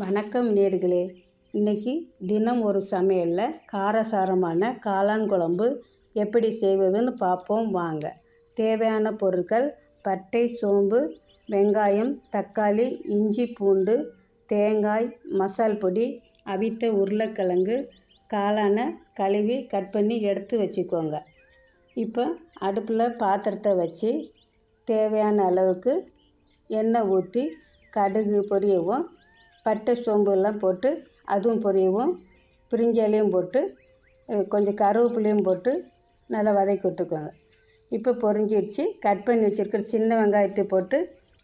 வணக்கம் நேர்களே. இன்றைக்கி தினம் ஒரு சமையலில் காரசாரமான காளான் குழம்பு எப்படி செய்வதுன்னு பார்ப்போம் வாங்க. தேவையான பொருட்கள்: பட்டை, சோம்பு, வெங்காயம், தக்காளி, இஞ்சி, பூண்டு, தேங்காய், மசால் பொடி, அவித்த உருளைக்கிழங்கு. காளானை கழுவி கட் பண்ணி எடுத்து வச்சுக்கோங்க. இப்போ அடுப்பில் பாத்திரத்தை வச்சு தேவையான அளவுக்கு எண்ணெய் ஊற்றி கடுகு பொரியவும், பட்டை சோம்பு எல்லாம் போட்டு அதுவும் பொரியவும், பிரிஞ்சாலையும் போட்டு கொஞ்சம் கருவேப்பிலையும் போட்டு நல்லா வதக்கி விட்டுக்கோங்க. இப்போ பொரிஞ்சிடுச்சு. கட் பண்ணி வச்சுருக்கிற சின்ன வெங்காயத்தை போட்டு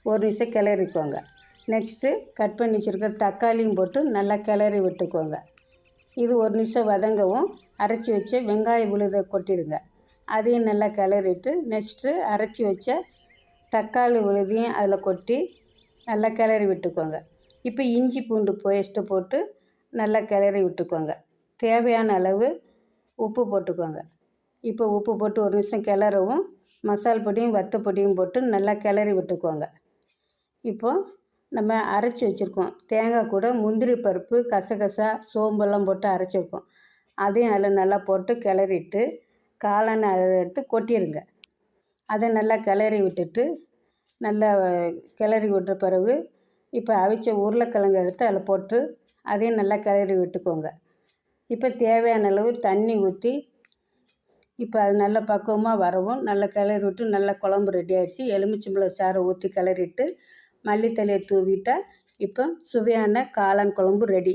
ஒரு நிமிஷம் கிளறிக்கோங்க. நெக்ஸ்ட்டு கட் பண்ணி வச்சுருக்கிற தக்காளியும் போட்டு நல்லா கிளறி விட்டுக்கோங்க. இது ஒரு நிமிஷம் வதங்கவும் அரைச்சி வச்ச வெங்காய விழுதை கொட்டிடுங்க. அதையும் நல்லா கிளறிட்டு நெக்ஸ்ட்டு அரைச்சி வச்ச தக்காளி விழுதையும் அதில் கொட்டி நல்லா கிளறி விட்டுக்கோங்க. இப்போ இஞ்சி பூண்டு பேஸ்ட்டு போட்டு நல்லா கிளறி விட்டுக்கோங்க. தேவையான அளவு உப்பு போட்டுக்கோங்க. இப்போ உப்பு போட்டு ஒரு நிமிஷம் கிளறவும் மசால் பொடியும் வத்த பொடியும் போட்டு நல்லா கிளறி விட்டுக்கோங்க. இப்போது நம்ம அரைச்சி வச்சுருக்கோம் தேங்காய் கூட முந்திரி பருப்பு, கசகசா, சோம்பெல்லாம் போட்டு அரைச்சிருக்கோம். அதையும் அதில் நல்லா போட்டு கிளறிட்டு காளானை அதை எடுத்து கொட்டிடுங்க. அதை நல்லா கிளறி விட்டுட்டு நல்லா கிளறி விட்ட பிறகு இப்போ அவிச்ச உருளைக்கிழங்கு எடுத்து அதில் போட்டு அதையும் நல்லா கிளறி விட்டுக்கோங்க. இப்போ தேவையான அளவு தண்ணி ஊற்றி இப்போ அது நல்ல பக்குவமாக வரவும் நல்லா கிளறி விட்டு நல்லா குழம்பு ரெடி ஆகிடுச்சு. எலுமிச்சம்பழம் சாறை ஊற்றி கிளறிட்டு மல்லித்தழையை தூவிட்டால் இப்போ சுவையான காளான் குழம்பு ரெடி.